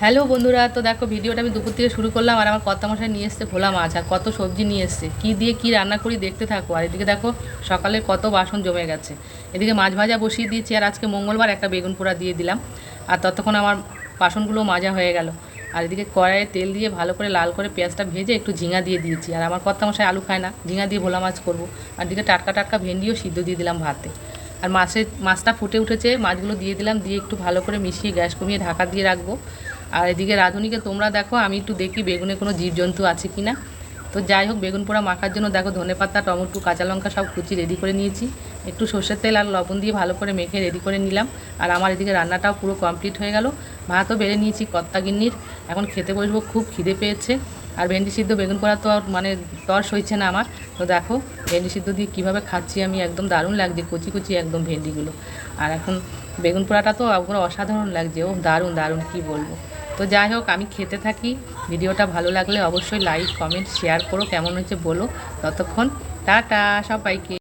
Hello বন্ধুরা, তো দেখো ভিডিওটা আমি দুপুর থেকে শুরু করলাম। আর আমার কর্তামশাই নিয়ে এসছে ভোলা মাছ আর কত সবজি নিয়ে এসছে, কী দিয়ে কী রান্না করি দেখতে থাকো। আর এদিকে দেখো সকালে কত বাসন জমে গেছে। এদিকে মাছ ভাজা বসিয়ে দিয়েছি, আর আজকে মঙ্গলবার একটা বেগুন পোড়া দিয়ে দিলাম। আর ততক্ষণ আমার বাসনগুলো মাজা হয়ে গেল। আর এদিকে কড়াইয়ে তেল দিয়ে ভালো করে লাল করে পেঁয়াজটা ভেজে একটু ঝিঙা দিয়ে দিয়েছি। আর আমার কর্তামশাই আলু খায় না, ঝিঙা দিয়ে ভোলা মাছ করবো। আর এদিকে টাটকা টাটকা ভেন্ডিও সিদ্ধ দিয়ে দিলাম ভাতে। আর মাছটা ফুটে উঠেছে, মাছগুলো দিয়ে দিলাম, দিয়ে একটু ভালো করে মিশিয়ে গ্যাস কমিয়ে ঢাকা দিয়ে রাখবো। আর এদিকে রাঁধুনিকে তোমরা দেখো, আমি একটু দেখি বেগুনে কোনো জীবজন্তু আছে কি না। তো যাই হোক, বেগুন পোড়া মাখার জন্য দেখো ধনেপাতা, টমেটো, কাঁচা লঙ্কা সব কুচি রেডি করে নিয়েছি। একটু সর্ষের তেল আর লবণ দিয়ে ভালো করে মেখে রেডি করে নিলাম। আর আমার এদিকে রান্নাটাও পুরো কমপ্লিট হয়ে গেল। ভাতও বেড়ে নিয়েছি কর্তাগিন্নির, এখন খেতে বসবো, খুব খিদে পেয়েছে। আর ভেন্ডি সিদ্ধ বেগুন পোড়া তো আর তর সইছে না আমার। তো দেখো ভেন্ডি সিদ্ধ দিয়ে কীভাবে খাচ্ছি আমি, একদম দারুণ লাগছে, কচি কচি একদম ভেন্ডিগুলো। আর এখন বেগুন পোড়াটা তো পুরো অসাধারণ লাগছে, ও দারুণ দারুণ কী বলবো। তো যাই হোক, আমি খেতে থাকি। ভিডিওটা ভালো লাগলে অবশ্যই লাইক, কমেন্ট, শেয়ার করো, কেমন হয়েছে বলো। ততক্ষণ টাটা সবাইকে।